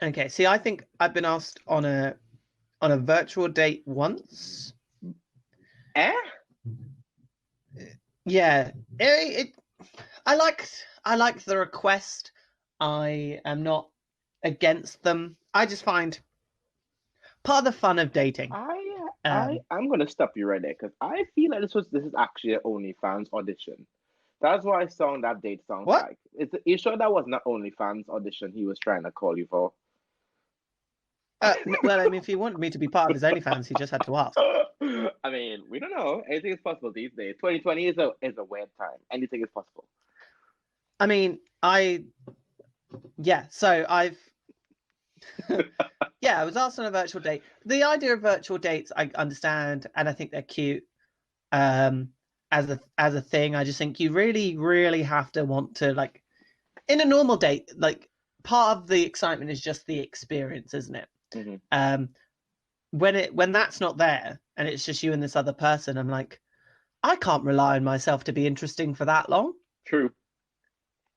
Okay, see, I think I've been asked on a virtual date once. Eh? Yeah, I like the request. I am not against them. I just find part of the fun of dating. I'm gonna stop you right there because I feel like this is actually an OnlyFans audition. That's what I saw that date sounds What? like. You sure that was not OnlyFans audition he was trying to call you for? Well, I mean, if he wanted me to be part of his OnlyFans, he just had to ask. I mean, we don't know. Anything is possible these days. 2020 is a weird time. Anything is possible. I mean, so I've yeah, I was asked on a virtual date. The idea of virtual dates, I understand, and I think they're cute. As a thing, I just think you really, really have to want to, like, in a normal date, like, part of the excitement is just the experience, isn't it? Mm-hmm. When that's not there and it's just you and this other person, I'm like, I can't rely on myself to be interesting for that long. True.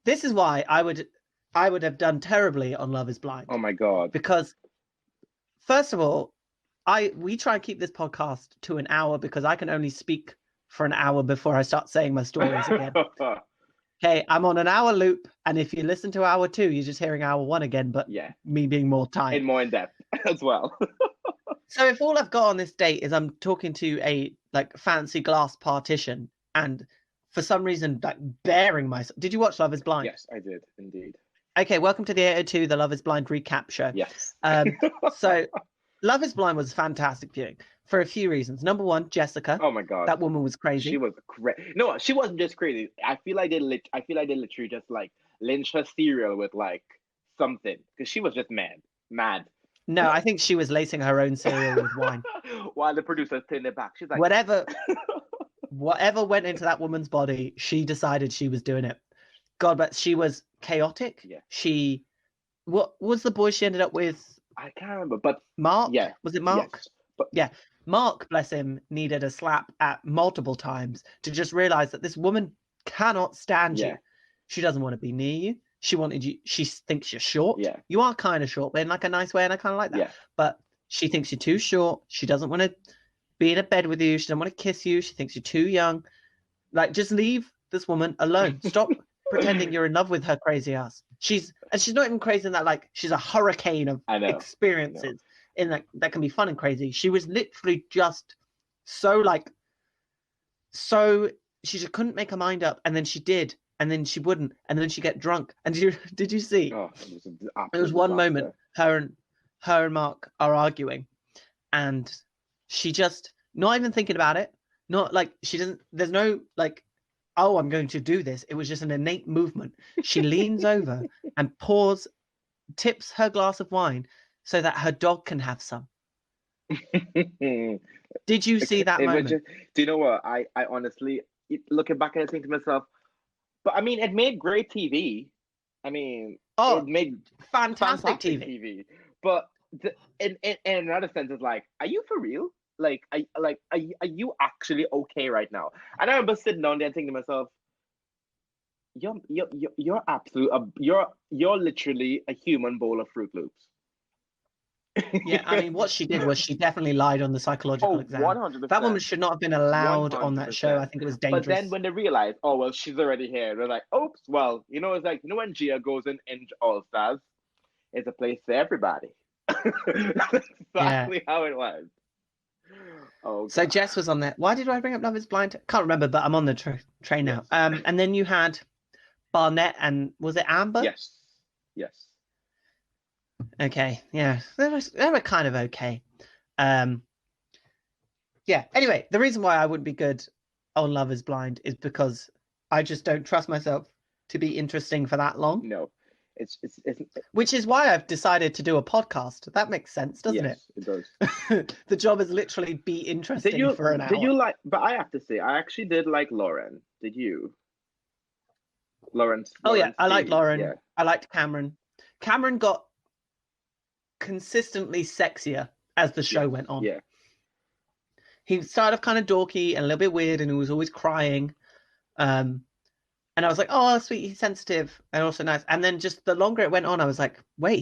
This is why I would have done terribly on Love Is Blind. Oh my God. Because first of all, we try and keep this podcast to an hour because I can only speak for an hour before I start saying my stories again. Okay, I'm on an hour loop, and if you listen to hour 2, you're just hearing hour 1 again, but me being more tired. And more in depth as well. So if all I've got on this date is I'm talking to a, like, fancy glass partition, and for some reason, like, bearing myself. Did you watch Love Is Blind? Yes, I did, indeed. Okay, welcome to the 802, the Love Is Blind recap show. Yes. So Love Is Blind was fantastic viewing for a few reasons. Number one, Jessica. Oh my God, that woman was crazy. She was crazy. No, she wasn't just crazy. I feel like they literally just, like, lynched her cereal with, like, something because she was just mad. No, I think she was lacing her own cereal with wine. While the producers turned it back, she's like, whatever went into that woman's body, she decided she was doing it. God, but she was chaotic. Yeah. What was the boy she ended up with? I can't remember, but Mark? Yeah. Was it Mark? Yes, but yeah. Mark, bless him, needed a slap at multiple times to just realize that this woman cannot stand you. She doesn't want to be near you. She thinks you're short. Yeah. You are kind of short, but in, like, a nice way, and I kind of like that. Yeah. But she thinks you're too short. She doesn't want to be in a bed with you. She doesn't want to kiss you. She thinks you're too young. Like, just leave this woman alone. Stop pretending you're in love with her crazy ass. She's not even crazy in that, like, she's a hurricane of experiences in that can be fun and crazy. She was literally just so she just couldn't make her mind up, and then she did, and then she wouldn't, and then she get drunk. And did you see? Oh, it was one moment her and Mark are arguing, and she just, not even thinking about it, not like, she doesn't, there's no, like, oh, I'm going to do this. It was just an innate movement. She leans over and tips her glass of wine so that her dog can have some. Did you see that moment? Do you know what? I honestly, looking back at it, think to myself, but I mean, it made great TV. I mean, it made fantastic TV. But in another sense, it's like, are you for real? Like, are you actually okay right now? And I remember sitting down there and thinking to myself, you're absolute, you're literally a human bowl of Fruit Loops. Yeah, I mean, what she did was she definitely lied on the psychological exam. 100%. That woman should not have been allowed 100%. On that show. I think it was dangerous. But then when they realized, oh, well, she's already here, they're like, oops, well, it's like, when Gia goes in All Stars, it's a place for everybody. That's exactly how it was. Oh, God. So Jess was on there. Why did I bring up Love Is Blind? Can't remember, but I'm on the train now. And then you had Barnett and, was it Amber? Yes. Okay, yeah, they were kind of okay. Yeah, anyway, the reason why I wouldn't be good on Love Is Blind is because I just don't trust myself to be interesting for that long. No, it's which is why I've decided to do a podcast. That makes sense, doesn't it? It does. The job is literally be interesting for an hour. Did you like, but I have to say, I actually did like Lauren. Did you? Lawrence. Oh, yeah, I liked Lauren. Yeah. I liked Cameron. Cameron got consistently sexier as the show went on. Yeah. He started off kind of dorky and a little bit weird, and he was always crying. And I was like, oh, sweet, he's sensitive and also nice. And then just the longer it went on, I was like, wait,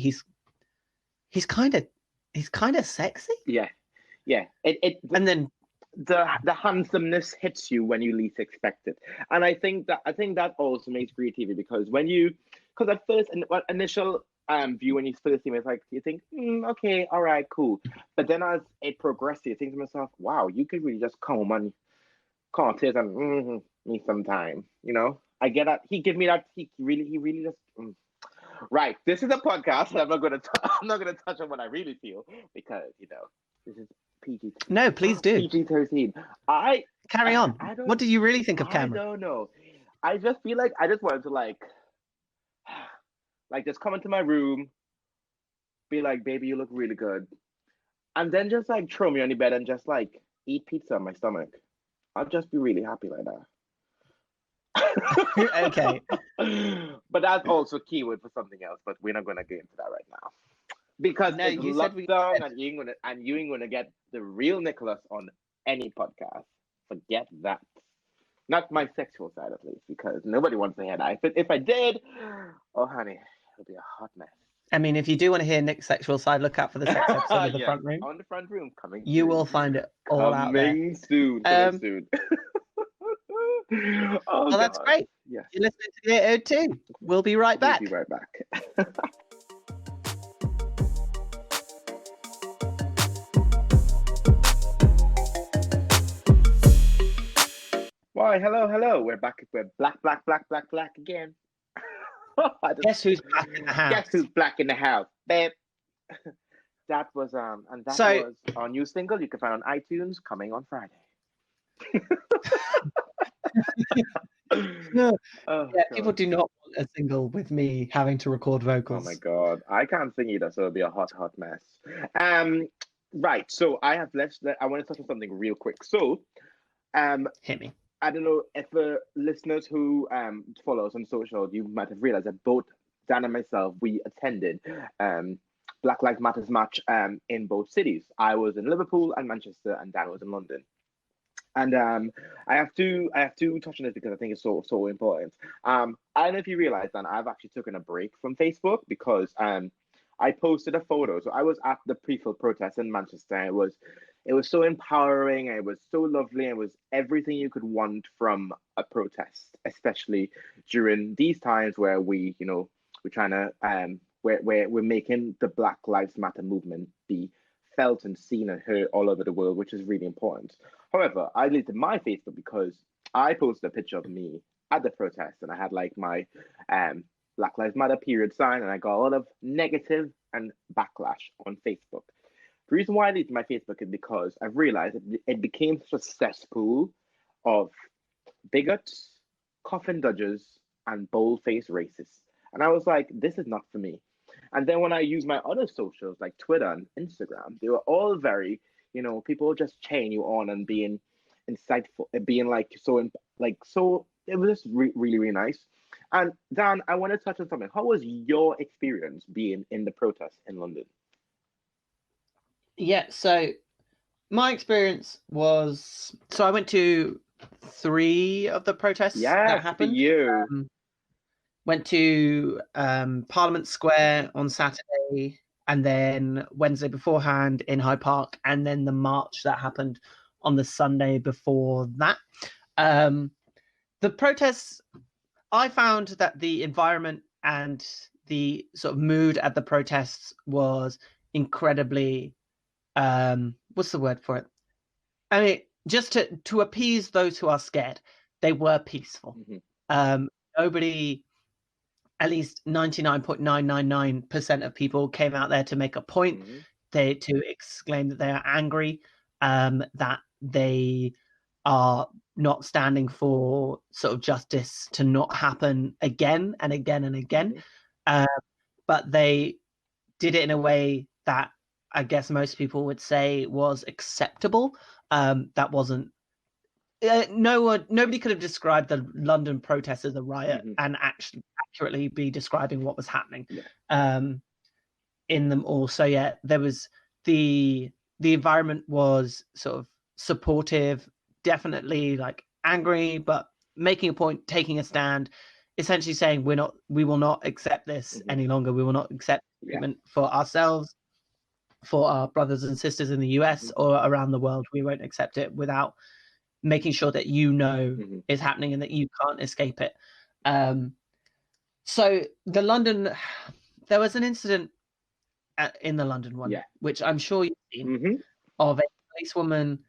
he's kind of sexy. Yeah. And then the handsomeness hits you when you least expect it, and I think that also makes great TV, because at first initial view, when you first see it, it's like you think, okay, all right, cool, but then as it progresses, you think to myself, wow, you could really just come and contest and me sometime, I get that he give me that, he really just right. This is a podcast, and I'm not gonna touch on what I really feel, because this is PG. No, please do. PG-13. Carry on. What do you really think of Cameron? I don't know. I just feel like I just wanted to like just come into my room, be like, baby, you look really good, and then just like throw me on the bed and just like eat pizza in my stomach. I'll just be really happy like that. Okay. But that's also keyword for something else, but we're not gonna get into that right now. Because no, it's lockdown, and you ain't gonna get the real Nicholas on any podcast. Forget that. Not my sexual side, at least, because nobody wants to hear that. If I did, oh honey, it'll be a hot mess. I mean, if you do want to hear Nick's sexual side, look out for the sex episode of the front room. On the front room, coming. You will find it all out there. Coming soon. Oh, well, that's great. Yes. You're listening to the 802. We'll be right back. We'll be right back. Why, hello. We're back. We're black again. Guess who's black in the house? Guess who's black in the house, babe? That was was our new single. You can find on iTunes, coming on Friday. People do not want a single with me having to record vocals. Oh my god, I can't sing either, so it'll be a hot mess. Right. So I want to touch on something real quick. So, hit me. I don't know if listeners who follow us on social, you might have realized that both Dan and myself, we attended Black Lives Matters march in both cities. I was in Liverpool and Manchester, and Dan was in London. And I have to touch on this because I think it's so important. I don't know if you realize, Dan, I've actually taken a break from Facebook because I posted a photo. So I was at the pre-field protest in Manchester. It was so empowering, and it was so lovely, and it was everything you could want from a protest, especially during these times where we're trying to we're making the Black Lives Matter movement be felt and seen and heard all over the world, which is really important. However, I deleted my Facebook because I posted a picture of me at the protest, and I had like my Black Lives Matter period sign, and I got a lot of negative and backlash on Facebook. The reason why I deleted my Facebook is because I've realized it became such a cesspool of bigots, coffin dodgers, and bold-faced racists. And I was like, this is not for me. And then when I use my other socials like Twitter and Instagram, they were all very, people just cheering you on and being insightful, being so it was just really, really nice. And Dan, I want to touch on something. How was your experience being in the protest in London? Yeah, so my experience was, I went to 3 of the protests that happened. For you. Went to Parliament Square on Saturday, and then Wednesday beforehand in Hyde Park, and then the march that happened on the Sunday before that. The protests, I found that the environment and the sort of mood at the protests was incredibly, what's the word for it? I mean, just to appease those who are scared, they were peaceful. Mm-hmm. Nobody, at least 99.999% of people came out there to make a point, mm-hmm. to exclaim that they are angry, that they are not standing for sort of justice to not happen again and again and again. Mm-hmm. But they did it in a way that I guess most people would say was acceptable. That wasn't. Nobody could have described the London protests as a riot, mm-hmm. and actually accurately be describing what was happening in them all. So yeah, there was the environment was sort of supportive, definitely like angry, but making a point, taking a stand, essentially saying we will not accept this mm-hmm. any longer. We will not accept treatment for ourselves for our brothers and sisters in the US or around the world. We won't accept it without making sure that is happening and that you can't escape it. So the London, there was an incident in the London one, which I'm sure you've seen, of a policewoman.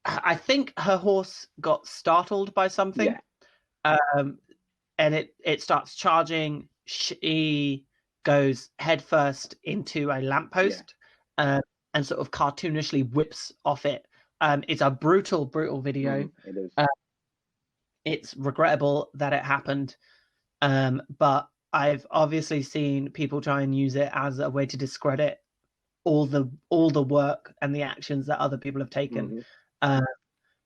I think her horse got startled by something, and it starts charging. She goes headfirst into a lamppost, and sort of cartoonishly whips off it. It's a brutal video. It is. It's regrettable that it happened, but I've obviously seen people try and use it as a way to discredit all the work and the actions that other people have taken.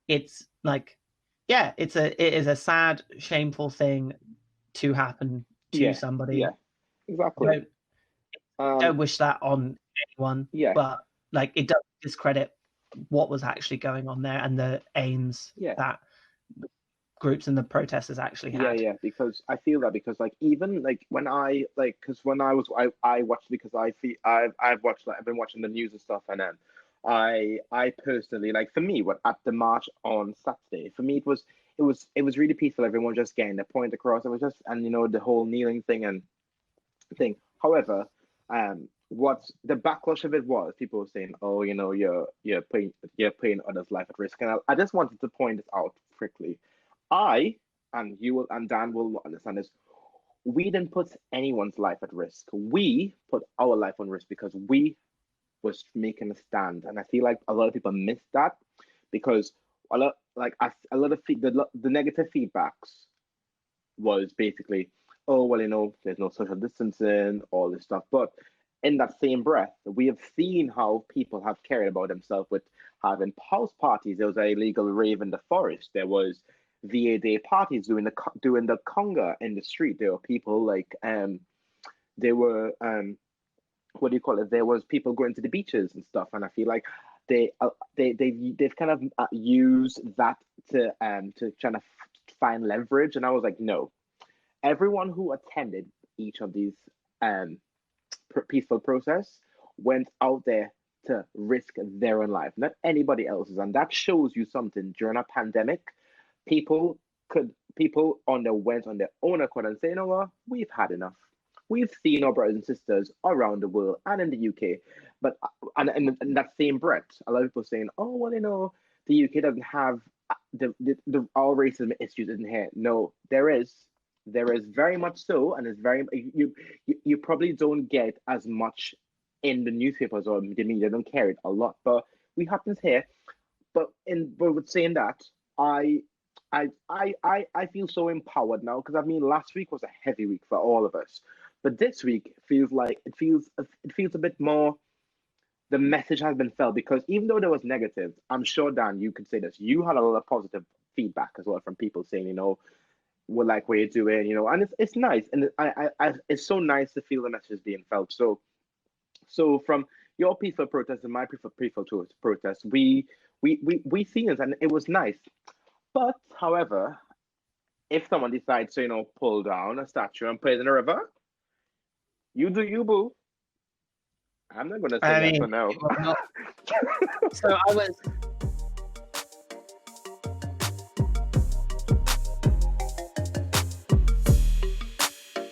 It's like, it is a sad, shameful thing to happen to somebody. Yeah, exactly. Don't wish that on anyone. But like, it does discredit what was actually going on there and the aims that groups and the protesters actually had. Because I feel that, because like, even like when I watched, because I've watched, like, I've been watching the news and stuff, and then I personally, like, for me, at the march on Saturday, for me it was really peaceful. Everyone just getting their point across. It was just, and the whole kneeling thing. However, what the backlash of it was, people were saying, "Oh, you're putting others' life at risk." And I just wanted to point this out quickly. I, and you and Dan will understand this. We didn't put anyone's life at risk. We put our life on risk because we was making a stand, and I feel like a lot of people miss that, because a lot of the negative feedbacks was basically, oh well, there's no social distancing, all this stuff. But in that same breath, we have seen how people have cared about themselves with having house parties. There was an illegal rave in the forest. There was VA Day parties doing the conga in the street. There were people like there were what do you call it? There was people going to the beaches and stuff, and I feel like they've kind of used that to try to find leverage. And I was like, no, everyone who attended each of these peaceful protests went out there to risk their own life, not anybody else's, and that shows you something. During a pandemic, people went on their own accord and say, you know what, we've had enough. We've seen our brothers and sisters around the world and in the UK, but and in that same breath, a lot of people saying, oh well, the UK doesn't have the all racism issues in here. No, there is very much so, and it's very you probably don't get as much in the newspapers or the media. Don't carry it a lot, but we happens here. But with saying that, I feel so empowered now, because I mean, last week was a heavy week for all of us, but this week feels a bit more. The message has been felt, because even though there was negative, I'm sure, Dan, you could say this. You had a lot of positive feedback as well from people saying, we like what you're doing, and it's nice, and it's so nice to feel the message being felt. So from your peaceful protest and my peaceful protest, we seen it, and it was nice. But however, if someone decides to pull down a statue and put it in a river, you do you, boo. I'm not gonna say yes or no. So